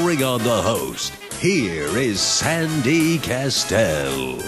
bring on the host. Here is Sandy Kastel.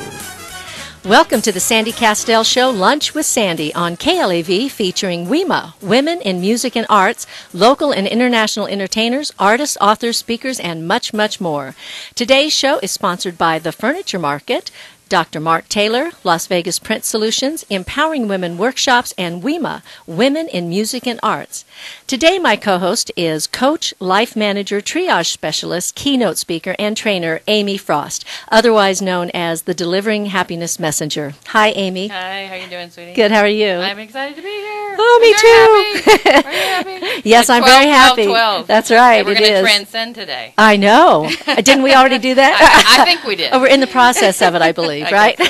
Welcome to the Sandy Kastel Show, Lunch with Sandy on KLAV, featuring WIMA, Women in Music and Arts, local and international entertainers, artists, authors, speakers, and much, much more. Today's show is sponsored by The Furniture Market, Dr. Mark Taylor, Las Vegas Print Solutions, Empowering Women Workshops, and WIMA, Women in Music and Arts. Today, my co-host is Coach, Life Manager, Triage Specialist, Keynote Speaker, and Trainer, Amy Frost, otherwise known as the Delivering Happiness Messenger. Hi, Amy. Hi, how you doing, sweetie? Good, how are you? I'm excited to be here. Oh, me too. Are you happy? Yes, Like I'm very happy. 12. That's right, And we're it going to is. transcend today. I know. Didn't we already do that? I think we did. Oh, we're in the process of it, I believe, I right?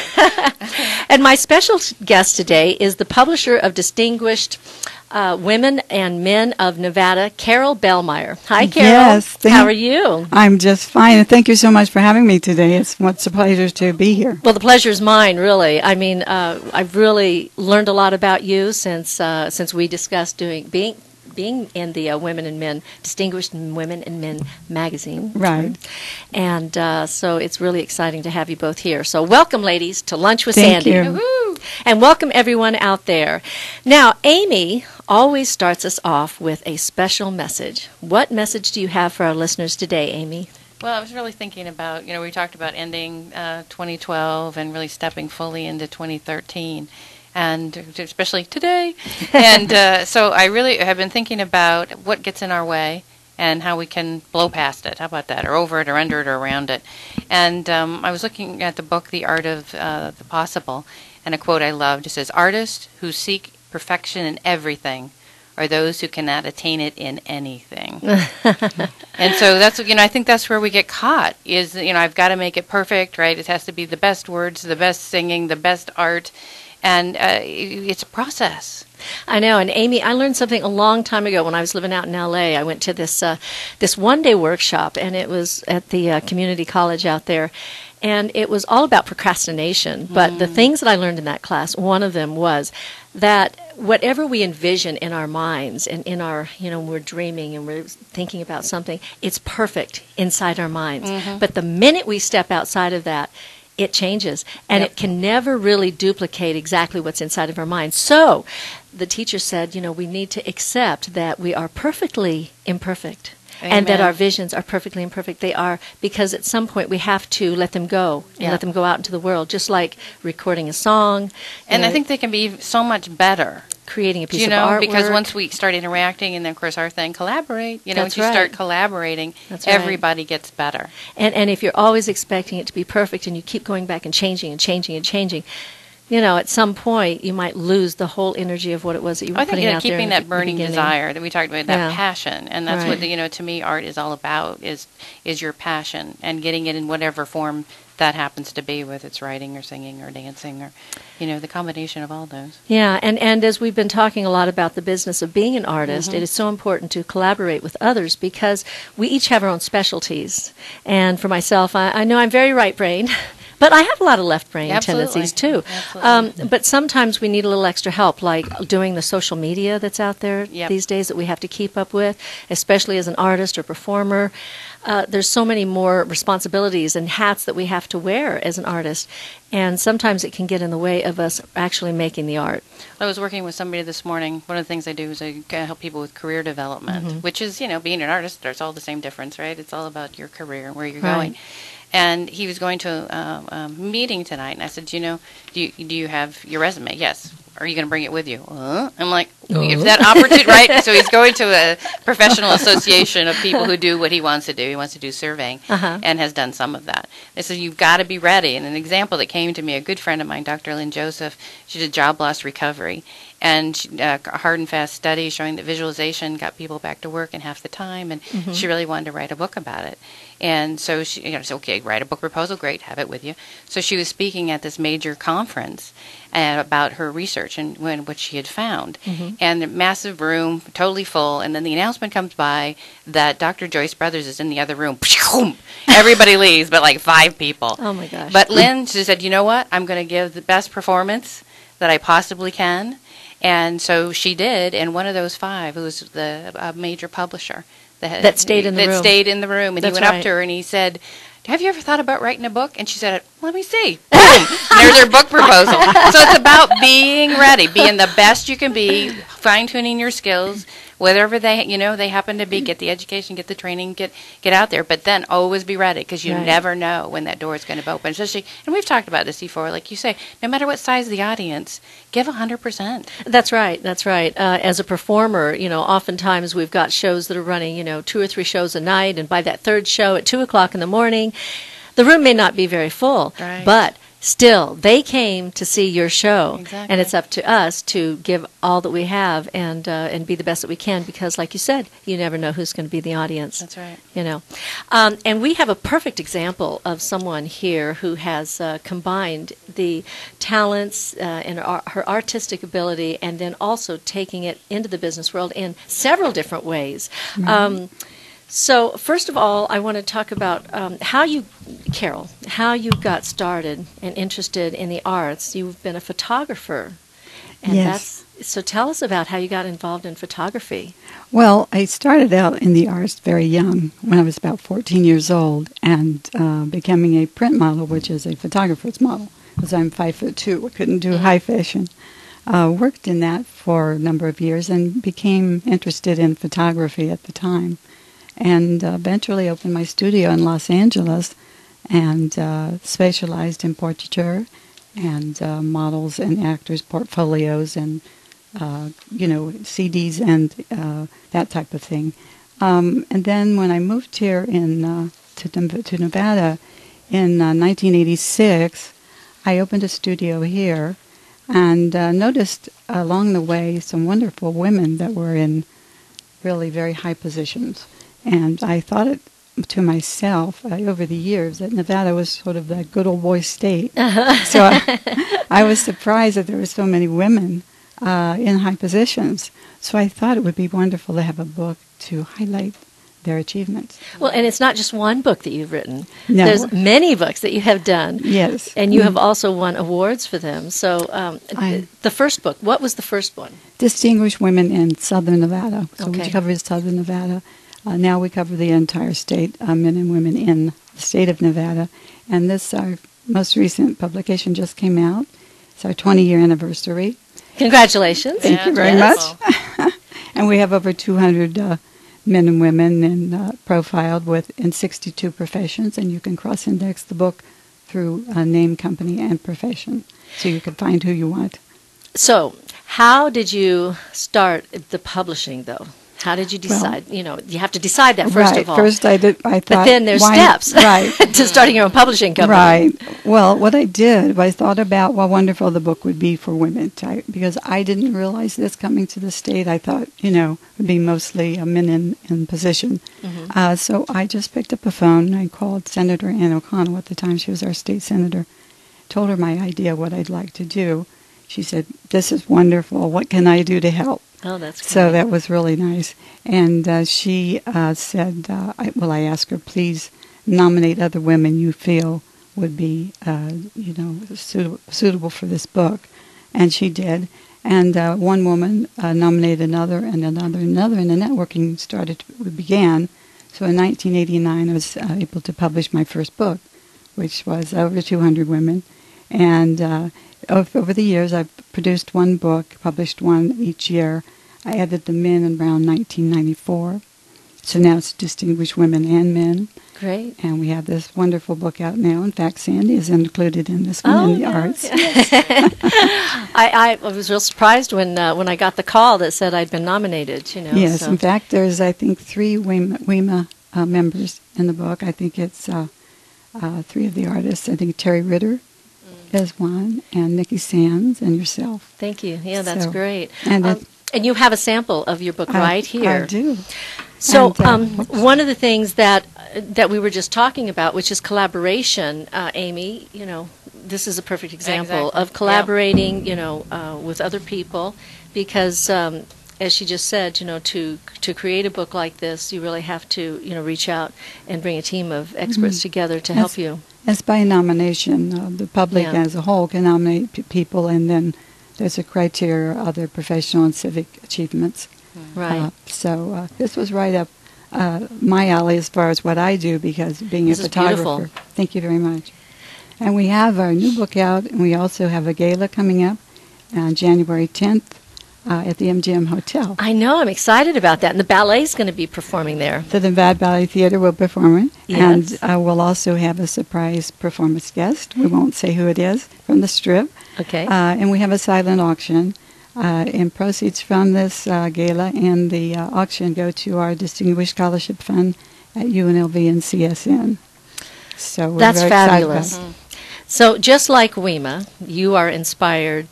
And my special guest today is the publisher of Distinguished Women and Men of Nevada, Carole Bellmyre. Hi, Carole. Yes. How are you? I'm just fine, and thank you so much for having me today. It's a pleasure to be here. Well, the pleasure's mine, really. I mean, I've really learned a lot about you since we discussed being in the Women and Men, Distinguished Women and Men magazine. Right. And so it's really exciting to have you both here. So welcome, ladies, to Lunch with Thank Sandy. you. Woo-hoo! And welcome everyone out there. Now, Amy always starts us off with a special message. What message do you have for our listeners today, Amy? Well, I was really thinking about, we talked about ending 2012 and really stepping fully into 2013. And especially today. And so I really have been thinking about what gets in our way and how we can blow past it. How about that? Or over it, or under it, or around it. And I was looking at the book, The Art of the Possible, and a quote I loved. It says, "Artists who seek perfection in everything are those who cannot attain it in anything." And so that's, I think that's where we get caught is, I've got to make it perfect, right? It has to be the best words, the best singing, the best art. And it's a process. I know. And Amy, I learned something a long time ago when I was living out in L.A. I went to this one-day workshop, and it was at the community college out there. And it was all about procrastination. But the things that I learned in that class, one of them was that whatever we envision in our minds and in our, when we're dreaming and we're thinking about something, it's perfect inside our minds. But the minute we step outside of that, it changes, and it can never really duplicate exactly what's inside of our mind. So the teacher said, we need to accept that we are perfectly imperfect. Amen. And that our visions are perfectly imperfect. They are, because at some point we have to let them go and let them go out into the world, just like recording a song. And I think they can be so much better. Creating a piece of artwork. Because once we start interacting, and then, of course, our thing, collaborate. Once you start collaborating, everybody gets better. And if you're always expecting it to be perfect and you keep going back and changing and changing and changing, at some point you might lose the whole energy of what it was that you were putting out there. Keeping that burning desire that we talked about, that passion, and that's what to me art is all about is your passion and getting it in whatever form that happens to be, whether it's writing or singing or dancing or the combination of all those. Yeah, and as we've been talking a lot about the business of being an artist, it is so important to collaborate with others because we each have our own specialties. And for myself, I know I'm very right-brained. But I have a lot of left brain tendencies too. But sometimes we need a little extra help, like doing the social media that's out there these days that we have to keep up with, especially as an artist or performer. There's so many more responsibilities and hats that we have to wear as an artist, and sometimes it can get in the way of us actually making the art. I was working with somebody this morning. One of the things I do is I help people with career development, which is, being an artist, there's all the same difference, right? It's all about your career and where you're going. And he was going to a meeting tonight, and I said, do you have your resume? Yes. Are you going to bring it with you? I'm like, if that opportunity, right? So he's going to a professional association of people who do what he wants to do. He wants to do surveying and has done some of that. They said, you've got to be ready. And an example that came to me, a good friend of mine, Dr. Lynn Joseph, she did job loss recovery. And a hard and fast study showing that visualization got people back to work in half the time, and she really wanted to write a book about it. And so she said, okay, write a book proposal, great, have it with you. So she was speaking at this major conference about her research and what she had found. And the massive room, totally full, and then the announcement comes by that Dr. Joyce Brothers is in the other room. Everybody leaves, but like 5 people. Oh, my gosh. But Lynn, she said, you know what, I'm going to give the best performance that I possibly can. And so she did, and one of those 5, who was the major publisher, That stayed in the room. That stayed in the room. And That's he went right. up to her and he said, "Have you ever thought about writing a book?" And she said, "Let me see." Boom! There's her book proposal. So it's about being ready, being the best you can be, fine-tuning your skills, whatever they happen to be. Get the education, get the training, get out there. But then always be ready, because you Right. never know when that door is going to open. Especially, and we've talked about this before, like you say, no matter what size the audience, give 100%. That's right. That's right. As a performer, oftentimes we've got shows that are running, 2 or 3 shows a night, and by that third show at 2:00 in the morning, the room may not be very full, Right. but still, they came to see your show, Exactly. and it's up to us to give all that we have and be the best that we can, because, like you said, you never know who's going to be the audience. That's right. And we have a perfect example of someone here who has combined the talents and her artistic ability, and then also taking it into the business world in several different ways. So first of all, I want to talk about Carole, how you got started and interested in the arts. You've been a photographer. And Yes. so tell us about how you got involved in photography. Well, I started out in the arts very young, when I was about 14 years old, and becoming a print model, which is a photographer's model, because I'm 5'2". I couldn't do high fashion. Worked in that for a number of years and became interested in photography at the time. And eventually opened my studio in Los Angeles and specialized in portraiture and models and actors' portfolios and, CDs and that type of thing. And then when I moved here to Nevada in 1986, I opened a studio here and noticed along the way some wonderful women that were in really very high positions. And I thought it to myself over the years that Nevada was sort of that good old boy state. So I was surprised that there were so many women in high positions. So I thought it would be wonderful to have a book to highlight their achievements. Well, and it's not just one book that you've written. No. There's many books that you have done. Yes. And you have also won awards for them. So the first book, what was the first one? Distinguished Women in Southern Nevada. So Okay. we covered Southern Nevada. Now we cover the entire state, men and women in the state of Nevada. And this, our most recent publication just came out. It's our 20-year anniversary. Congratulations. Thank you very much. And we have over 200 men and women profiled in 62 professions. And you can cross-index the book through name, company, and profession. So you can find who you want. So how did you start the publishing, though? How did you decide? You have to decide that first of all. First I thought, but then there's steps right. to starting your own publishing company. Right. Well, what I did was I thought about how wonderful the book would be for women, because I didn't realize this coming to the state. I thought, it would be mostly men in position. Mm-hmm. So I just picked up a phone and I called Senator Ann O'Connell at the time. She was our state senator. Told her my idea, what I'd like to do. She said, "This is wonderful. What can I do to help?" Oh, that's great. So that was really nice. And she said, I asked her, please nominate other women you feel would be, suitable for this book. And she did. And one woman nominated another and another and another, and the networking began. So in 1989, I was able to publish my first book, which was over 200 women. And over the years, I've produced one book, published one each year. I added the men around 1994. So now it's Distinguished Women and Men. Great. And we have this wonderful book out now. In fact, Sandy is included in this one in the arts. I was real surprised when I got the call that said I'd been nominated. Yes, so. In fact, there's, I think, 3 WIMA members in the book. I think it's 3 of the artists. I think Terry Ritter is one, and Nikki Sands, and yourself. Thank you. Yeah, that's great. And you have a sample of your book right here. I do. So one of the things that we were just talking about, which is collaboration, Amy, this is a perfect example of collaborating, with other people, because as she just said, to create a book like this, you really have to, reach out and bring a team of experts together to help you. It's by nomination. The public as a whole can nominate people, and then there's a criteria, other professional and civic achievements. Right. So this was right up my alley as far as what I do, because being This a is photographer. beautiful. Thank you very much. And we have our new book out, and we also have a gala coming up on January 10th at the MGM Hotel. I know. I'm excited about that. And the ballet's going to be performing there. The Nevada Ballet Theater will perform it, Yes. and we'll also have a surprise performance guest. We won't say who it is, from the Strip. Okay. And we have a silent auction. And proceeds from this gala and the auction go to our Distinguished Scholarship Fund at UNLV and CSN. So we're That's very fabulous. excited about it. So just like WIMA, you are inspired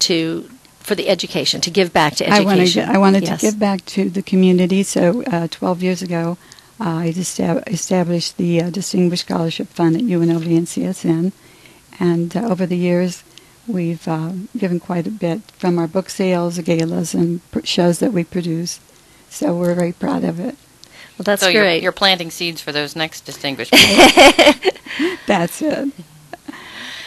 for the education, to give back to education. I wanted Yes. to give back to the community, so 12 years ago I established the Distinguished Scholarship Fund at UNLV and CSN, and over the years we've given quite a bit from our book sales, galas, and shows that we produce, so we're very proud of it. Well, that's So great. you're planting seeds for those next distinguished people. That's it.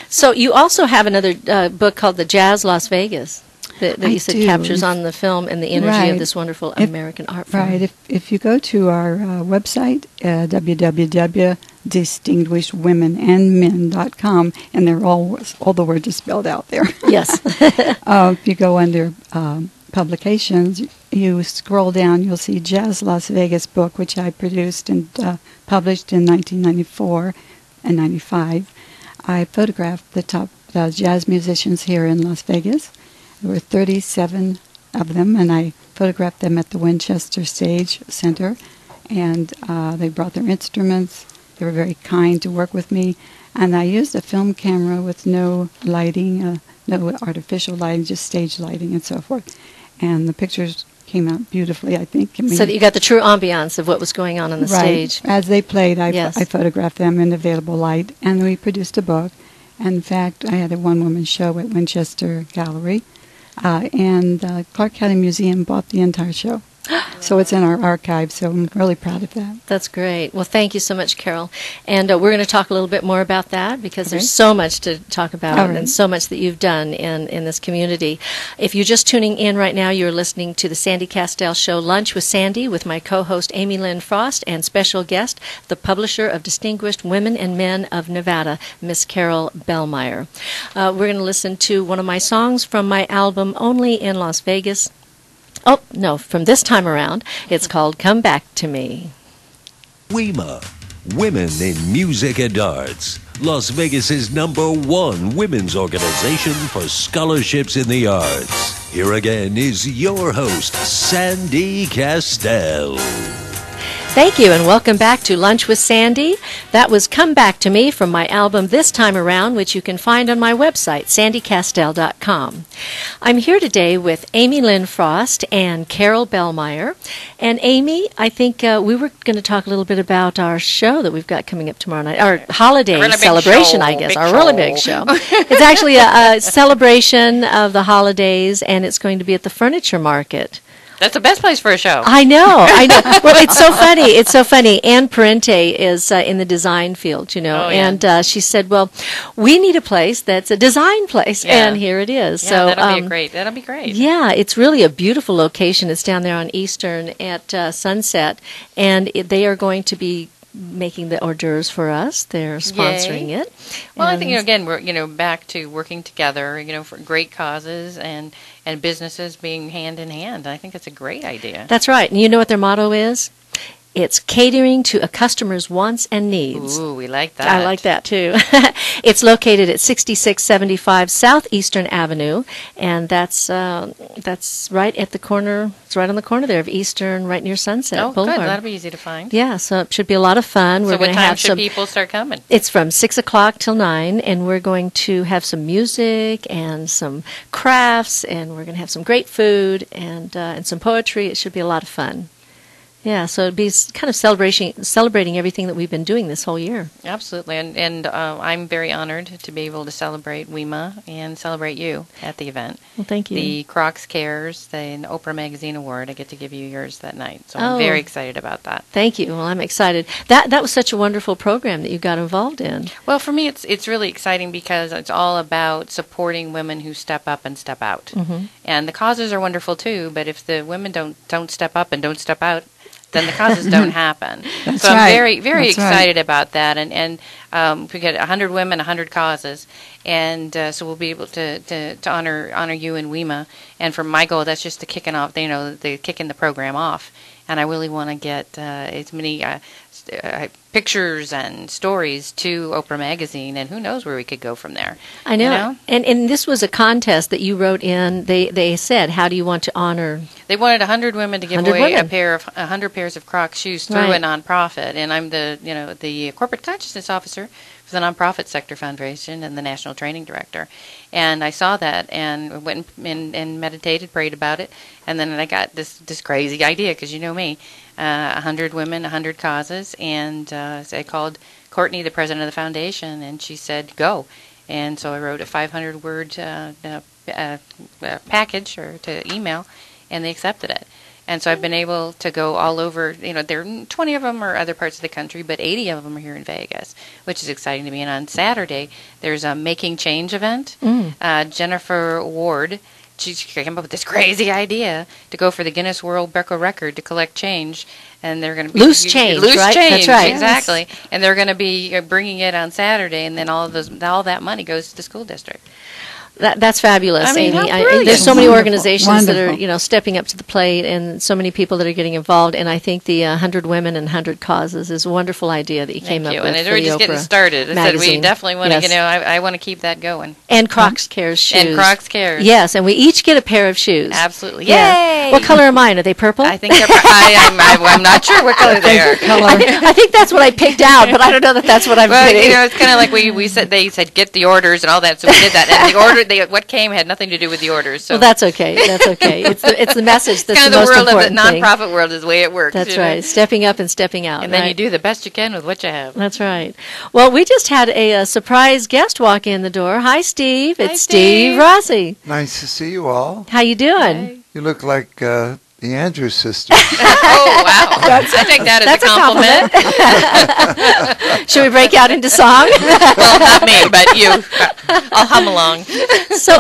So you also have another book called The Jazz Las Vegas that I you said do. captures on the film and the energy Right. of this wonderful If- American art form. Right. If you go to our website, www.distinguishedwomenandmen.com, and they're all the words are spelled out there. Yes. If you go under publications, you scroll down, you'll see Jazz Las Vegas book, which I produced and published in 1994 and 95. I photographed the top jazz musicians here in Las Vegas. There were 37 of them, and I photographed them at the Winchester Stage Center, and they brought their instruments. They were very kind to work with me, and I used a film camera with no lighting, no artificial lighting, just stage lighting and so forth. And the pictures came out beautifully, I think. I mean, So that you got the true ambiance of what was going on the right. stage. As they played, I Yes. photographed them in available light, and we produced a book. And in fact, I had a one-woman show at Winchester Gallery, and Clark County Museum bought the entire show. So it's in our archive, so I'm really proud of that. That's great. Well, thank you so much, Carole. And we're going to talk a little bit more about that because Okay. there's so much to talk about All right. and so much that you've done in this community. If you're just tuning in right now, you're listening to the Sandy Kastel Show, Lunch with Sandy, with my co-host Amy Lynn Frost and special guest, the publisher of Distinguished Women and Men of Nevada, Miss Carole Bellmyre. We're going to listen to one of my songs from my album Only in Las Vegas. Oh, no, from this time around. It's called Come Back to Me. WIMA, Women in Music and Arts. Las Vegas's #1 women's organization for scholarships in the arts. Here again is your host, Sandy Kastel. Thank you, and welcome back to Lunch with Sandy. That was Come Back to Me from my album This Time Around, which you can find on my website, sandykastel.com. I'm here today with Amy Lynn Frost and Carole Bellmyre. And Amy, I think we were going to talk a little bit about our show that we've got coming up tomorrow night, our holiday Really big celebration, show, I guess, big our really big show. It's actually a celebration of the holidays, and it's going to be at the furniture market. That's the best place for a show. I know. Well, it's so funny. It's so funny. Anne Parente is in the design field, you know, Oh, yeah. and she said, "Well, we need a place that's a design place," Yeah. and here it is. Yeah, so that'll be great. Yeah, it's really a beautiful location. It's down there on Eastern at Sunset, and they are going to be making the hors d'oeuvres for us. They're sponsoring it. Well, I And- think again we're back to working together, for great causes and businesses being hand in hand. I think it's a great idea. That's right. And you know what their motto is? It's catering to a customer's wants and needs. Ooh, we like that. I like that too. It's located at 6675 Southeastern Avenue, and that's right at the corner. It's right on the corner there of Eastern, right near Sunset Oh, Boulevard. good. That'll be easy to find. Yeah, so it should be a lot of fun. So We're what going to time have should some. people start coming? It's from 6 o'clock till 9, and we're going to have some music and some crafts, and we're going to have some great food and some poetry. It should be a lot of fun. Yeah, so it'd be kind of celebrating everything that we've been doing this whole year. Absolutely, and I'm very honored to be able to celebrate WIMA and celebrate you at the event. Well, thank you. The Crocs Cares, the Oprah Magazine Award, I get to give you yours that night. So Oh. I'm very excited about that. Thank you. Well, I'm excited. That was such a wonderful program that you got involved in. Well, for me, it's really exciting because it's all about supporting women who step up and step out. Mhm. And the causes are wonderful too, but if the women don't step up and don't step out, then the causes don't happen. That's so I'm right. very, very That's right. excited about that. And we get 100 women, 100 causes. And so we'll be able to honor you and WIMA. And for my goal, that's just the kicking off, the kicking the program off. And I really want to get as many pictures and stories to Oprah Magazine, and who knows where we could go from there. I know. And this was a contest that you wrote in. They said, how do you want to honor? They wanted 100 women to give 100 away women. 100 pairs of Crocs shoes through Right. a nonprofit, and I'm the corporate consciousness officer for the Nonprofit Sector Foundation and the national training director. And I saw that and went and meditated, prayed about it, and then I got this crazy idea, because you know me, 100 women, 100 causes, and so I called Courtney, the president of the foundation, and she said, go. And so I wrote a 500-word package or to email, and they accepted it. And so I've been able to go all over, there are 20 of them are other parts of the country, but 80 of them are here in Vegas, which is exciting to me. And on Saturday, there's a Making Change event. Jennifer Ward, she came up with this crazy idea to go for the Guinness World Record to collect change. And they're going to be Loose change, right? Change, That's right. exactly. And they're going to be bringing it on Saturday, and then all that money goes to the school district. That's fabulous, I mean, Amy. how brilliant. There's so many Wonderful. organizations that Wonderful. are, stepping up to the plate, and so many people that are getting involved. And I think the 100 Women and 100 Causes is a wonderful idea that you came up Thank you. with. And for we're the just getting Oprah started. I said we magazine. definitely want Yes. to, I want to keep that going. And Crocs Cares shoes. And Crocs Cares. Yes, and we each get a pair of shoes. Absolutely. Yeah. Yay! What color are mine? Are they purple? I think they're. I'm not sure what color they are. I think that's what I picked out, but I don't know that that's what I'm Well, getting. it's kind of like we said. They said get the orders and all that, so we did that. And the order, what came had nothing to do with the orders. So Well, that's okay. That's okay. It's the message that's kind of the the most world of the important thing. nonprofit world is the way it works. That's you know? right. Stepping up and stepping out. And then right? you do the best you can with what you have. That's right. Well, we just had a surprise guest walk in the door. Hi, Steve. Hi, It's Steve. Steve Rossi. Nice to see you all. How you doing? Hey. You look like the Andrews sisters. Oh wow! I take that as a compliment. Should we break out into song? Well, not me, but you. I'll hum along. So,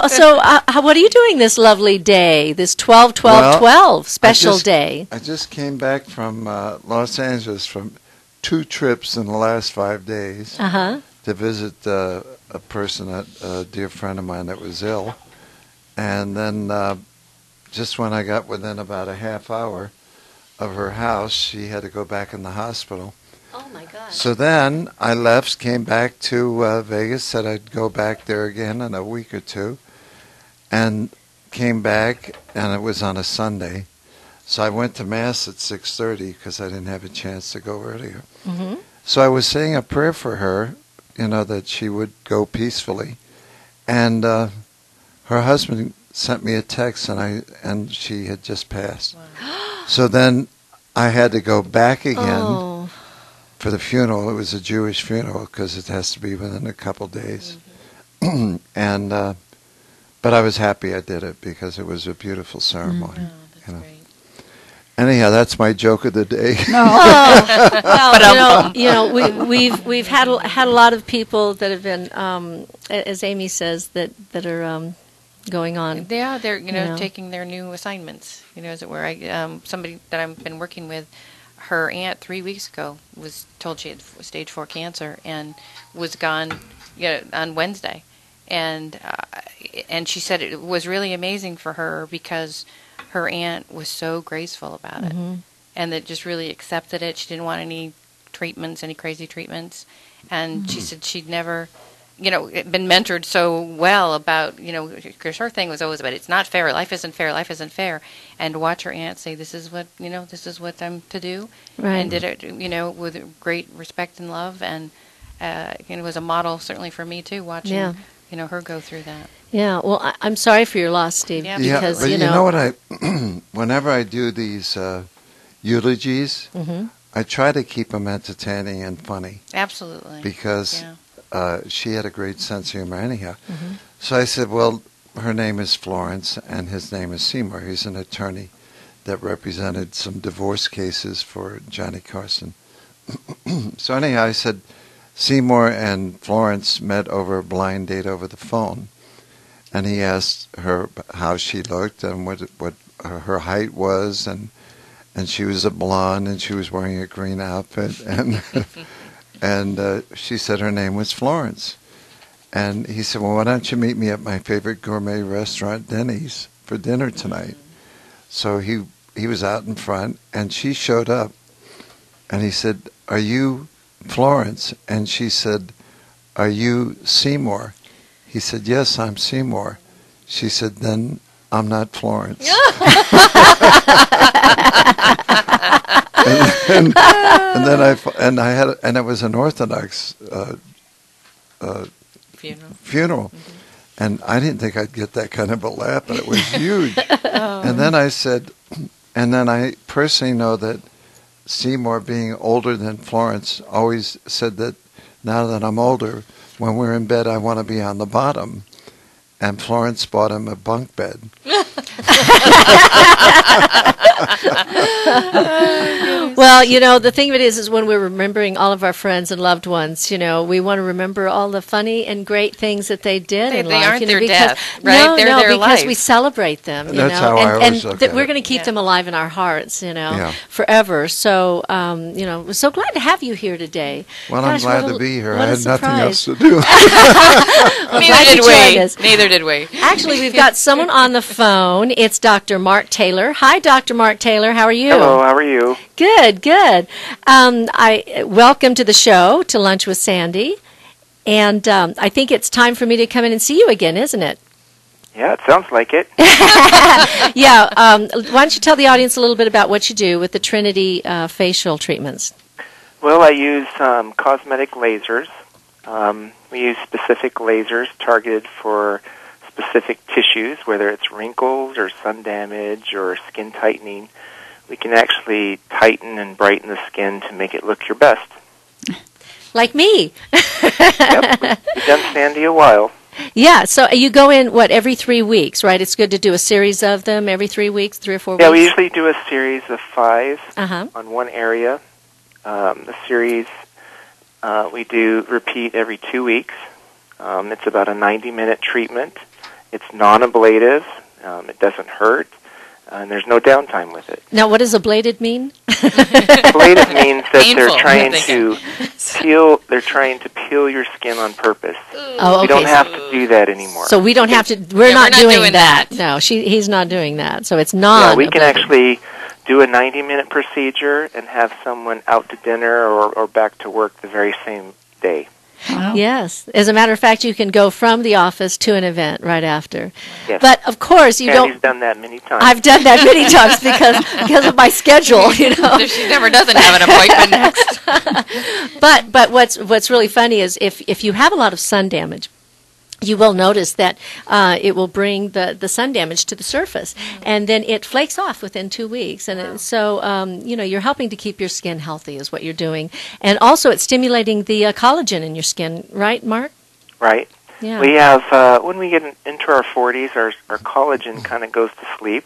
what are you doing this lovely day? This 12-12-12 special day. I just came back from Los Angeles from 2 trips in the last 5 days Uh-huh. to visit a person, a dear friend of mine that was ill. And then just when I got within about a half hour of her house, she had to go back in the hospital. Oh, my gosh. So then I left, came back to Vegas, said I'd go back there again in a week or two, and came back, and it was on a Sunday. So I went to Mass at 6:30 because I didn't have a chance to go earlier. Mm-hmm. So I was saying a prayer for her, that she would go peacefully. And her husband sent me a text, and she had just passed. Wow. So then I had to go back again. Oh. For the funeral. It was a Jewish funeral because it has to be within a couple days. Mm-hmm. And but I was happy I did it because it was a beautiful ceremony. Oh, that's You know. great. Anyhow, that's my joke of the day. Well, we've had a lot of people that have been, as Amy says, that are going on. Yeah, they're know. taking their new assignments. As it were. Somebody that I've been working with, her aunt 3 weeks ago was told she had stage 4 cancer and was gone on Wednesday, and she said it was really amazing for her because her aunt was so graceful about it, and that just really accepted it. She didn't want any treatments, any crazy treatments, and she said she'd never been mentored so well about, because her thing was always about it's not fair, life isn't fair, and to watch her aunt say this is what I'm to do, Right. and did it, with great respect and love, and it was a model certainly for me too, watching, her go through that. Yeah. Well, I'm sorry for your loss, Steve. Yeah, Because but you know what whenever I do these eulogies, I try to keep them entertaining and funny Absolutely. because Yeah. she had a great sense of humor anyhow. So I said, well, her name is Florence and his name is Seymour. He's an attorney that represented some divorce cases for Johnny Carson. So anyhow, I said, Seymour and Florence met over a blind date over the phone. And he asked her how she looked and what her height was. and she was a blonde, and she was wearing a green outfit, and and she said her name was Florence. And he said, well, why don't you meet me at my favorite gourmet restaurant, Denny's, for dinner tonight? So he was out in front, and she showed up, and he said, are you Florence? And she said, are you Seymour? He said, yes, I'm Seymour. She said, then I'm not Florence. and it was an Orthodox funeral. Mm-hmm. And I didn't think I'd get that kind of a laugh, but it was huge. And then I said, and then I personally know that Seymour, being older than Florence, always said that now that I'm older, when we're in bed, I want to be on the bottom. And Florence bought him a bunk bed. Well, the thing of it is when we're remembering all of our friends and loved ones, we want to remember all the funny and great things that they did in life. They aren't their because, death, right? No, They're their because life. we celebrate them. That's how I always look at it. We're going to keep them alive in our hearts, forever. So, we're so glad to have you here today. Well, Gosh, I'm glad to be here. I had surprise. nothing else to do. Neither did we. Actually, we've got someone on the phone. It's Dr. Mark Taylor. Hi, Dr. Mark Taylor. How are you? Hello, how are you? Good, good. I welcome to the show, to Lunch with Sandy. And I think it's time for me to come in and see you again, isn't it? Yeah, it sounds like it. Yeah. Why don't you tell the audience a little bit about what you do with the Trinity facial treatments? Well, I use cosmetic lasers. We use specific lasers targeted for specific tissues, whether it's wrinkles or sun damage or skin tightening. We can actually tighten and brighten the skin to make it look your best. Like me. Yep, we've done Sandy a while. Yeah, so you go in, every 3 weeks, right? It's good to do a series of them every 3 weeks, 3 or 4 weeks? Yeah, we usually do a series of 5 on one area. The series we do repeat every 2 weeks. It's about a 90-minute treatment. It's non-ablative. It doesn't hurt. And there's no downtime with it. Now, what does ablated mean? Ablative means that Painful, they're trying to peel. They're trying to peel your skin on purpose. Oh, okay. We don't have to do that anymore. So we don't have to. We're not doing that. No, he's not doing that. So it's non. Yeah, we can actually do a 90-minute procedure and have someone out to dinner or back to work the very same day. Wow. Yes. As a matter of fact, you can go from the office to an event right after. Yes. But of course, you Sandy's don't. done that many times. I've done that many times because of my schedule, So she never doesn't have an appointment next. But what's really funny is if you have a lot of sun damage, you will notice that it will bring the sun damage to the surface, and then it flakes off within 2 weeks. And so, you're helping to keep your skin healthy is what you're doing. And also it's stimulating the collagen in your skin, right, Mark? Right. Yeah. We have, when we get into our 40s, our collagen kind of goes to sleep.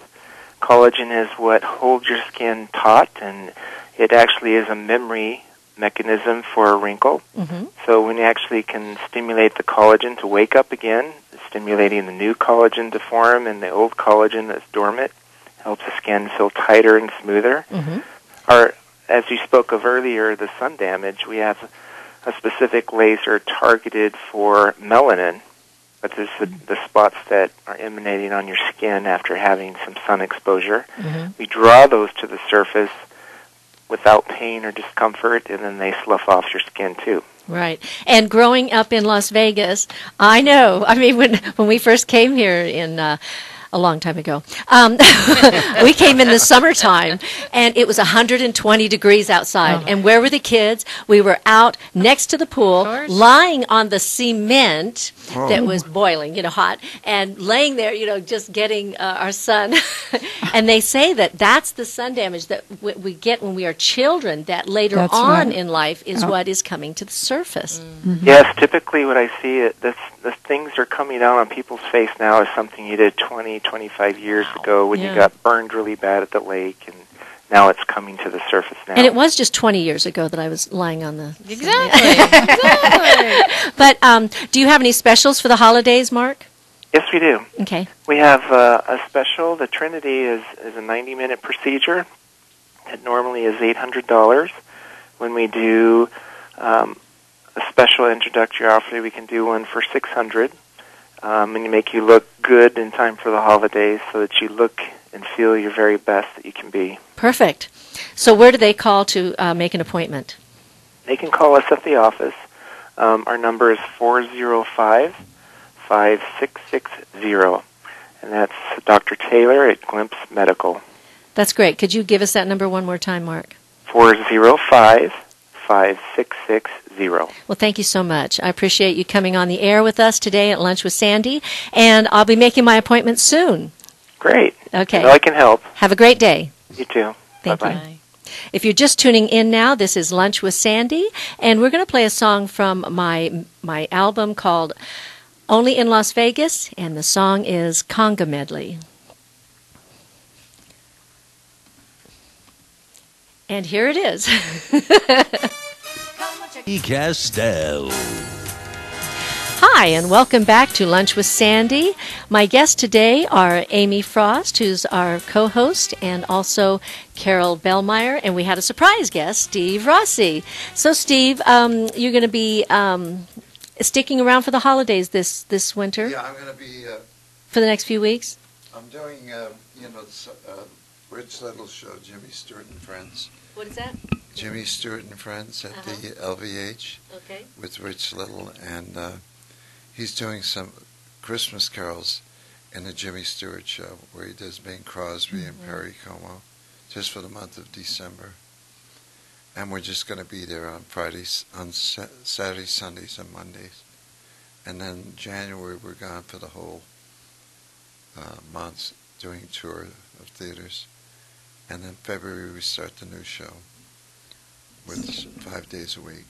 Collagen is what holds your skin taut, and it actually is a memory mechanism for a wrinkle. Mm-hmm. So when you actually can stimulate the collagen to wake up again, stimulating the new collagen to form and the old collagen that's dormant, helps the skin feel tighter and smoother. Mm-hmm. As you spoke of earlier, the sun damage, we have a specific laser targeted for melanin, which is the spots that are emanating on your skin after having some sun exposure. Mm-hmm. We draw those to the surface without pain or discomfort, and then they slough off your skin too. Right. And growing up in Las Vegas, I know. I mean, when we first came here in a long time ago, we came in the summertime, and it was 120 degrees outside. And where were the kids? We were out next to the pool, lying on the cement that was boiling, hot, and laying there, just getting our sun. And they say that that's the sun damage that we get when we are children, that later on in life is what is coming to the surface. Mm-hmm. Yes, typically what I see, the things are coming down on people's face now is something you did 20, 25 years ago when you got burned really bad at the lake, and now it's coming to the surface now. And it was just 20 years ago that I was lying on the... Exactly. But do you have any specials for the holidays, Mark? Yes, we do. Okay. We have a special. The Trinity is a 90-minute procedure. that normally is $800. When we do a special introductory offer, we can do one for $600, and make you look good in time for the holidays so that you look and feel your very best that you can be. Perfect. So where do they call to make an appointment? They can call us at the office. Our number is 405-5660, and that's Dr. Taylor at Glimpse Medical. That's great. Could you give us that number one more time, Mark? 405-5660. Well, thank you so much. I appreciate you coming on the air with us today at Lunch with Sandy, and I'll be making my appointment soon. Great. Okay. I know I can help. Have a great day. You too. Thank Bye-bye. you. If you're just tuning in now, this is Lunch with Sandy, and we're going to play a song from my album called Only in Las Vegas, and the song is Conga Medley. And here it is. Kastel. Hi, and welcome back to Lunch with Sandy. My guests today are Amy Frost, who's our co-host, and also Carole Bellmyre, and we had a surprise guest, Steve Rossi. So, Steve, you're going to be sticking around for the holidays this winter? Yeah, I'm going to be... for the next few weeks? I'm doing, Rich Little's show, Jimmy Stewart and Friends. What is that? Jimmy Stewart and Friends at the LVH with Rich Little, and he's doing some Christmas carols in the Jimmy Stewart show where he does Bing Crosby and Perry Como just for the month of December. And we're just going to be there on Fridays, on Saturdays, Sundays, and Mondays. And then January we're gone for the whole month doing a tour of theaters. And then February we start the new show with 5 days a week.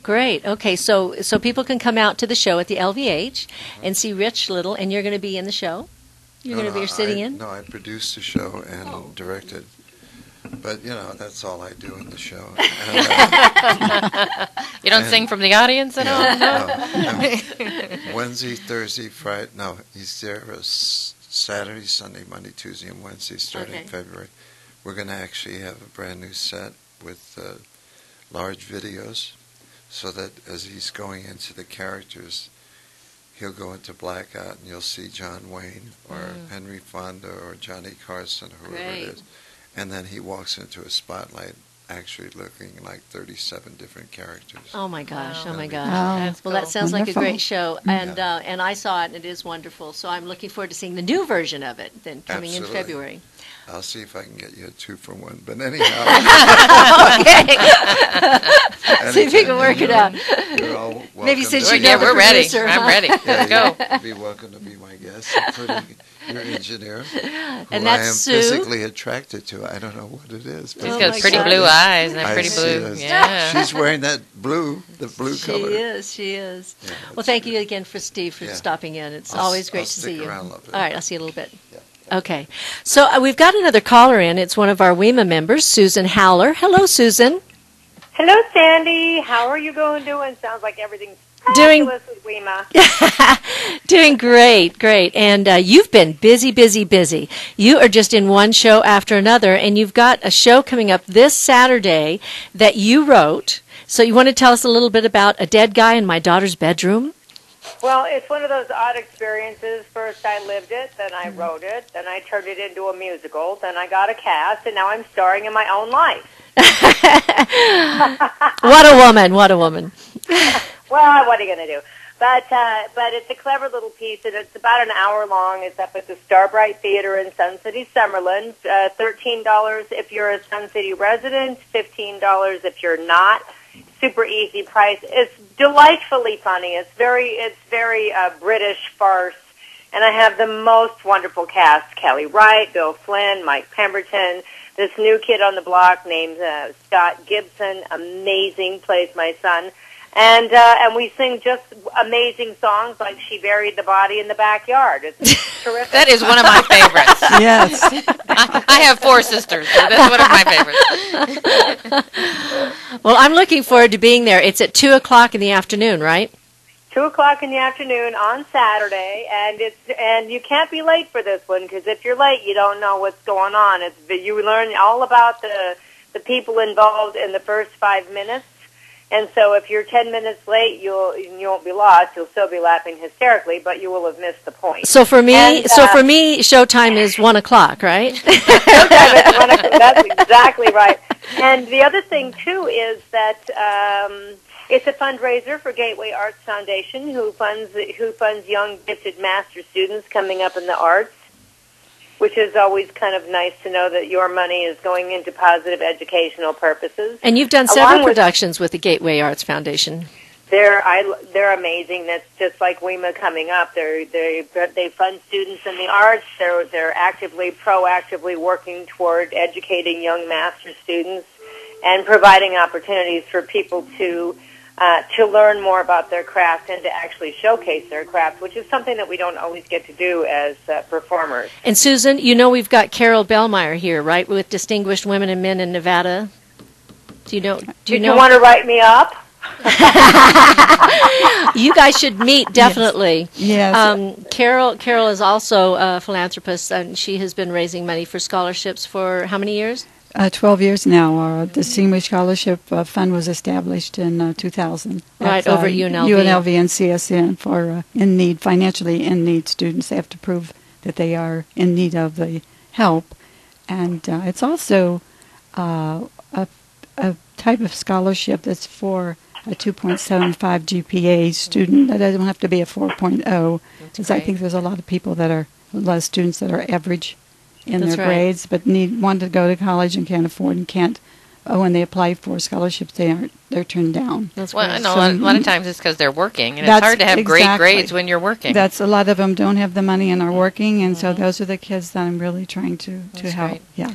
Great. Okay, so people can come out to the show at the LVH and see Rich Little, and you're going to be in the show? You're going to be sitting in? No, I produced the show and directed. But, that's all I do in the show. You don't sing from the audience at all? No. Wednesday, Thursday, Friday. No, he's there Saturday, Sunday, Monday, Tuesday, and Wednesday starting February. We're going to actually have a brand new set with large videos so that as he's going into the characters, he'll go into blackout and you'll see John Wayne or Henry Fonda or Johnny Carson or whoever it is. And then he walks into a spotlight actually looking like 37 different characters. Oh my gosh! Wow. Oh my gosh! That's Well, cool. that sounds like a great show, and Yeah. and I saw it, and it is wonderful. So I'm looking forward to seeing the new version of it then coming Absolutely. in February. I'll see if I can get you a 2-for-1. But anyhow, See if you can work it out. you're all welcome. Maybe since to you be- know the we're ready. producer, I'm huh? ready. Let's go. You'd be welcome to be my guest, including your engineer, who And I that's am Sue. physically attracted to. I don't know what it is. But She's Oh got my pretty God. blue eyes and I that pretty see blue. this. Yeah. She's wearing that blue, the blue She color. is. She is. Yeah, Well, that's thank good. you again for Steve for Yeah. stopping in. It's I'll always s- great I'll to stick see you. around a little bit. All right, I'll see you a little bit. Yeah. Okay. So we've got another caller in. It's one of our WIMA members, Susan Howler. Hello, Susan. Hello, Sandy. How are you doing? Sounds like everything's Doing- fabulous with WIMA. Doing great, great. And you've been busy, busy, busy. You are just in one show after another, and you've got a show coming up this Saturday that you wrote. So you want to tell us a little bit about A Dead Guy in My Daughter's Bedroom? Well, it's one of those odd experiences. First I lived it, then I wrote it, then I turned it into a musical, then I got a cast, and now I'm starring in my own life. What a woman, what a woman. Well, what are you going to do? But it's a clever little piece, and it's about an hour long. It's up at the Starbright Theater in Sun City, Summerlin. $13 if you're a Sun City resident, $15 if you're not. Super easy price. It's delightfully funny. It's very British farce, and I have the most wonderful cast: Kelly Wright, Bill Flynn, Mike Pemberton. This new kid on the block named Scott Gibson, amazing, plays my son. And we sing just amazing songs like She Buried the Body in the Backyard. It's terrific. That is one of my favorites. Yes. I have 4 sisters, so that's one of my favorites. Well, I'm looking forward to being there. It's at 2 o'clock in the afternoon, right? 2 o'clock in the afternoon on Saturday, and you can't be late for this one, because if you're late, you don't know what's going on. You learn all about the the people involved in the first 5 minutes. And so if you're 10 minutes late, you won't be lost. You'll still be laughing hysterically, but you will have missed the point. So for me, showtime is 1 o'clock, right? Showtime is 1 o'clock. That's exactly right. And the other thing too is that it's a fundraiser for Gateway Arts Foundation, who funds young gifted master students coming up in the arts, which is always kind of nice to know that your money is going into positive educational purposes. And you've done several productions with the Gateway Arts Foundation. They're amazing. That's just like WIMA coming up. They fund students in the arts. They're proactively working toward educating young master students and providing opportunities for people to learn more about their craft and to actually showcase their craft, which is something that we don't always get to do as performers. And Susan, we've got Carole Bellmyre here, right, with Distinguished Women and Men in Nevada. Do you know? You want to write me up? You guys should meet, definitely. Yes. Carole is also a philanthropist, and she has been raising money for scholarships for how many years? 12 years now. Our Distinguished Scholarship Fund was established in 2000. Right, over at UNLV. UNLV and CSN for financially in need students. They have to prove that they are in need of the help. And it's also a type of scholarship that's for a 2.75 GPA student. That doesn't have to be a 4.0, because I think there's a lot of students that are average in their grades, but want to go to college and can't afford and can't. When they apply for scholarships, they're turned down. That's a lot of times it's because they're working, and it's hard to have great grades when you're working. That's a lot of them don't have the money and are working, and so those are the kids that I'm really trying to help. Right. Yeah.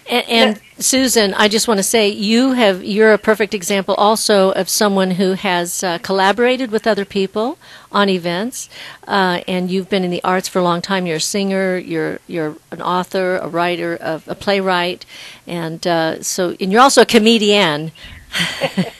And Susan, I just want to say you're a perfect example also of someone who has collaborated with other people on events, and you've been in the arts for a long time. You're a singer, you're an author, a writer, a playwright, and you're also a comedian.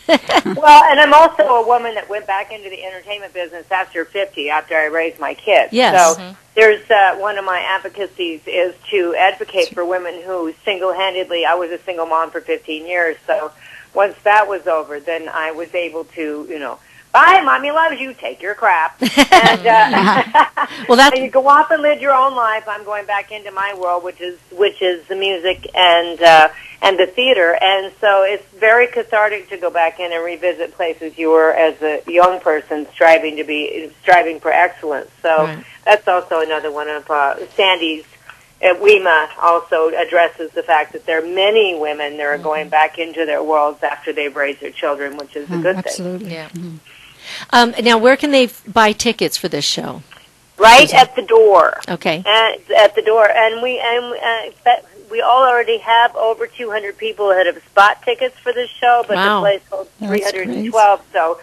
Well, and I'm also a woman that went back into the entertainment business after 50, after I raised my kids. Yes. So there's one of my advocacies is to advocate for women who single-handedly, I was a single mom for 15 years, so once that was over, then I was able to, bye, Mommy loves you, take your crap. And and you go off and live your own life. I'm going back into my world, which is the music and the theater. And so it's very cathartic to go back in and revisit places you were as a young person striving for excellence. So that's also another one of Sandy's. WIMA also addresses the fact that there are many women that are going back into their worlds after they've raised their children, which is a good absolutely. thing. Yeah. Now, where can they buy tickets for this show? Right at the door. Okay. At the door, and we all already have over 200 people that have spot tickets for this show, but the place holds 312. So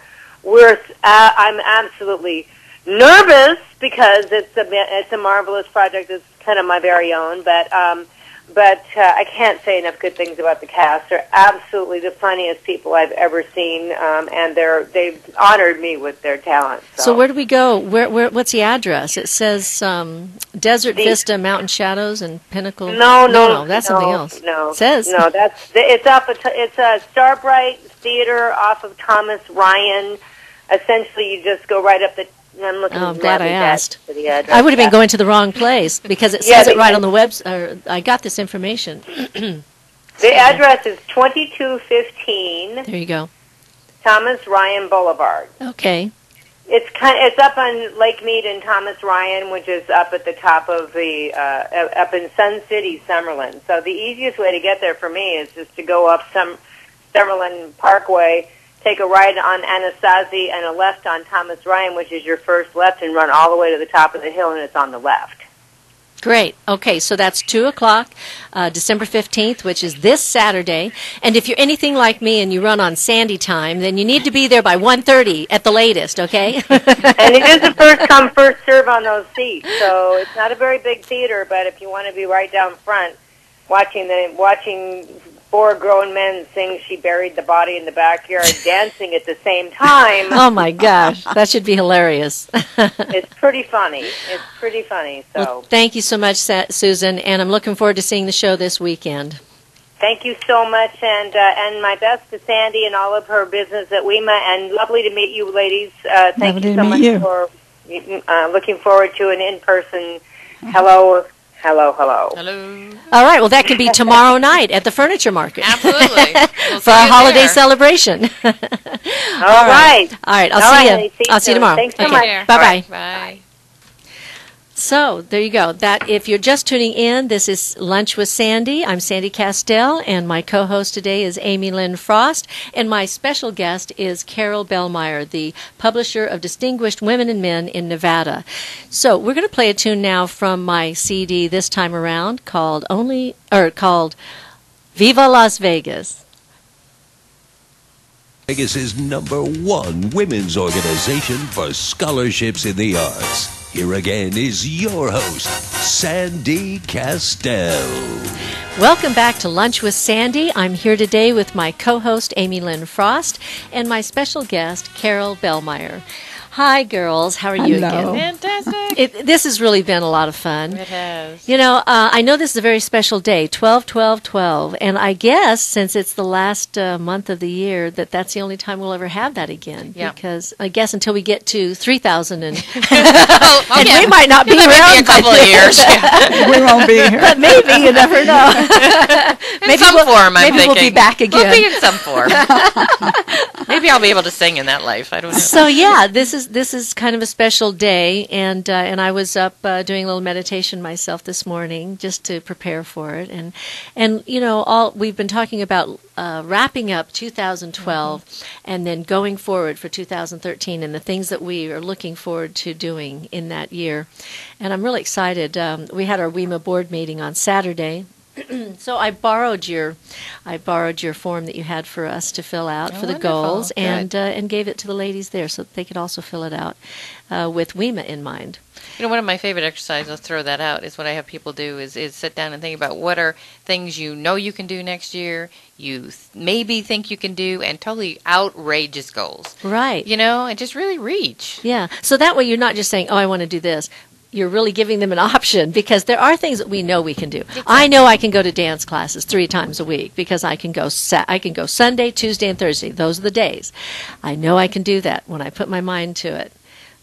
I'm absolutely nervous because it's a marvelous project. It's kind of my very own, but I can't say enough good things about the cast. They're absolutely the funniest people I've ever seen, and they've honored me with their talent. So where do we go? Where? What's the address? It says Desert Vista, Mountain Shadows, and Pinnacle. No, that's something else. No, it says it's a Starbright Theater off of Thomas Ryan. Essentially, you just go right up the. I'm looking I'm glad I asked. For the address. I would have been going to the wrong place because it says it right on the website. I got this information. The address is 2215. There you go. Thomas Ryan Boulevard. Okay. It's up on Lake Mead and Thomas Ryan, which is up at the top of the up in Sun City, Summerlin. So the easiest way to get there for me is just to go up Summerlin Parkway, take a right on Anasazi and a left on Thomas Ryan, which is your first left, and run all the way to the top of the hill, and it's on the left. Great. Okay, so that's 2 o'clock, December 15th, which is this Saturday. And if you're anything like me and you run on Sandy time, then you need to be there by 1:30 at the latest, okay? And it is a first-come, first-serve on those seats. So it's not a very big theater, but if you want to be right down front watching four grown men sing She Buried the Body in the Backyard dancing at the same time. Oh, my gosh. That should be hilarious. It's pretty funny. So. Well, thank you so much, Susan, and I'm looking forward to seeing the show this weekend. Thank you so much, and my best to Sandy and all of her business at WIMA, and lovely to meet you, ladies. Thank you so much for looking forward to an in-person hello. Hello. All right, well, that can be tomorrow night at the furniture market. Absolutely. We'll for our holiday celebration. All right. All right, I'll see you tomorrow. Thanks so much. Bye-bye. Bye. So there you go. That if you're just tuning in, this is Lunch with Sandy. I'm Sandy Kastel, and my co-host today is Amy Lynn Frost, and my special guest is Carole Bellmyre, the publisher of Distinguished Women and Men in Nevada. So we're going to play a tune now from my CD this time around called Viva Las Vegas. Vegas' #1 women's organization for scholarships in the arts. Here again is your host, Sandy Kastel. Welcome back to Lunch with Sandy. I'm here today with my co-host, Amy Lynn Frost, and my special guest, Carole Bellmyre. Hi, girls. How are you again? Fantastic. This has really been a lot of fun. It has. You know, I know this is a very special day, 12-12-12, and I guess since it's the last month of the year that's the only time we'll ever have that again. Yeah. Because I guess until we get to 3,000 and, and we might not be maybe around a couple of years. We won't be here. But maybe, you never know. In some form, I'm maybe thinking. We'll be back again. We'll be in some form. Maybe I'll be able to sing in that life. I don't know. So yeah, this is kind of a special day, and I was up doing a little meditation myself this morning just to prepare for it, and you know, we've been talking about wrapping up 2012 and then going forward for 2013 and the things that we are looking forward to doing in that year, and I'm really excited. We had our WIMA board meeting on Saturday. So I borrowed your form that you had for us to fill out for the wonderful. goals, Good. and gave it to the ladies there so that they could also fill it out with WIMA in mind. You know, one of my favorite exercises, I'll throw that out, is what I have people do is sit down and think about what are things you know you can do next year, you maybe think you can do, and totally outrageous goals. Right. You know, and just really reach. Yeah. So that way you're not just saying, oh, I want to do this. You're really giving them an option, because there are things that we know we can do. Exactly. I know I can go to dance classes 3 times a week because I can go Sunday, Tuesday, and Thursday. Those are the days. I know I can do that when I put my mind to it.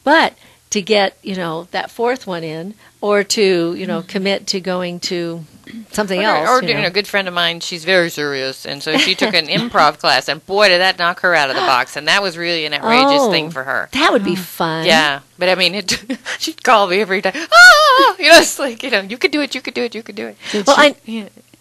But to get, you know, that 4th one in, or to, you know, commit to going to something else. Or you know, a good friend of mine, she's very serious, and so she took an improv class, and boy, did that knock her out of the box, and that was really an outrageous thing for her. That would be fun. Yeah, but I mean, she'd call me every time. Ah! You know, it's like, you know, you could do it, you could do it, you could do it.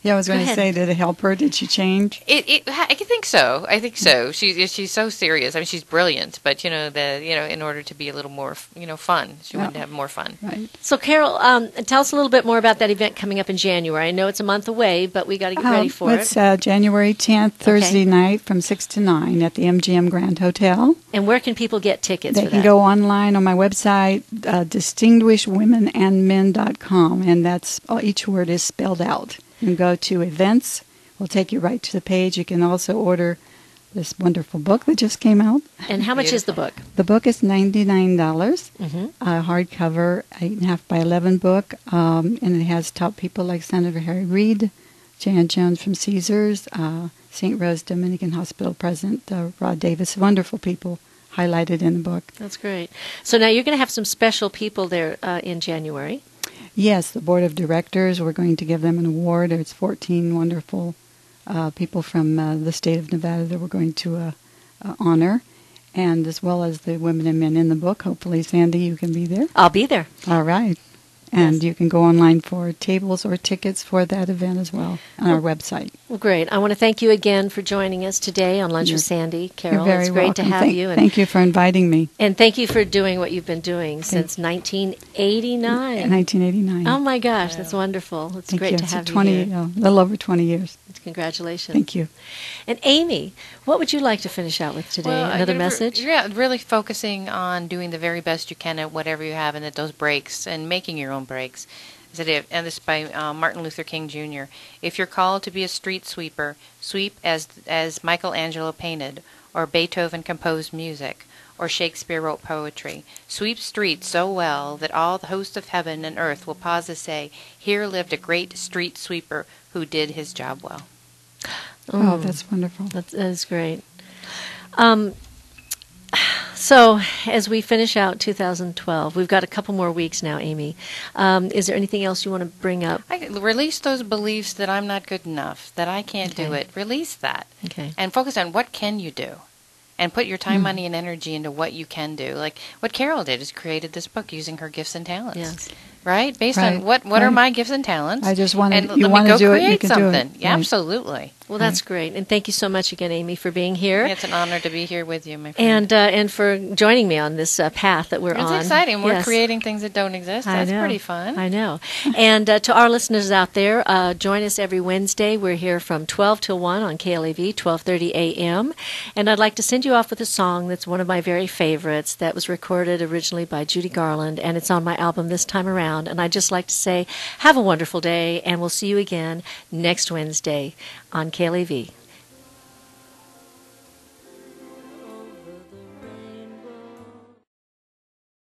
I was going to say, did it help her? Did she change? I think so. I think so. She's so serious. I mean, she's brilliant, but you know, in order to be a little more, you know, fun, she wanted to have more fun. Right. So, Carole, tell us a little bit more about that event coming up in January. I know it's a month away, but we got to get ready for it. It's January 10th, Thursday night from 6 to 9 at the MGM Grand Hotel. And where can people get tickets They for can that? go online on my website, distinguishedwomenandmen.com, and that's each word is spelled out. You can go to events. We'll take you right to the page. You can also order this wonderful book that just came out. And how much is the book? The book is $99, hardcover, 8.5 by 11 book, and it has top people like Senator Harry Reid, Jan Jones from Caesars, St. Rose Dominican Hospital President Rod Davis, wonderful people highlighted in the book. That's great. So now you're going to have some special people there in January. Yes, the board of directors, we're going to give them an award. There's 14 wonderful people from the state of Nevada that we're going to honor, and as well as the women and men in the book. Hopefully, Sandy, you can be there. I'll be there. All right. And you can go online for tables or tickets for that event as well on our website. Well, great. I want to thank you again for joining us today on Lunch with Sandy. Carole, You're very it's great welcome. to have you. And thank you for inviting me. And thank you for doing what you've been doing since 1989. 1989. Oh, my gosh. That's wonderful. It's great to have you here. A little over 20 years. Congratulations. Thank you. And Amy, what would you like to finish out with today? Well, Another message? Yeah, really focusing on doing the very best you can at whatever you have, and at those breaks, and making your own breaks. And this is by Martin Luther King Jr. If you're called to be a street sweeper, sweep as Michelangelo painted, or Beethoven composed music, or Shakespeare wrote poetry. Sweep streets so well that all the host of heaven and earth will pause to say, here lived a great street sweeper who did his job well. Oh, that's wonderful. That is great. So, as we finish out 2012, we've got a couple more weeks now, Amy. Is there anything else you want to bring up? Release those beliefs that I'm not good enough, that I can't do it. Release that. Okay. And focus on what can you do. And put your time, money, and energy into what you can do. Like what Carole did is created this book using her gifts and talents. Yes. Right? Based on what are my gifts and talents? I just wanted, and you let want me to go do it, create you can something. do it. Yeah, Right. absolutely. Well, that's great. And thank you so much again, Amy, for being here. It's an honor to be here with you, my friend. And for joining me on this path that we're on. It's exciting. We're Yes. creating things that don't exist. I That's know. pretty fun. I know. And to our listeners out there, join us every Wednesday. We're here from 12 till 1 on KLAV, 12:30 a.m. And I'd like to send you off with a song that's one of my very favorites that was recorded originally by Judy Garland, and it's on my album This Time Around. And I'd just like to say, have a wonderful day, and we'll see you again next Wednesday on KLAV.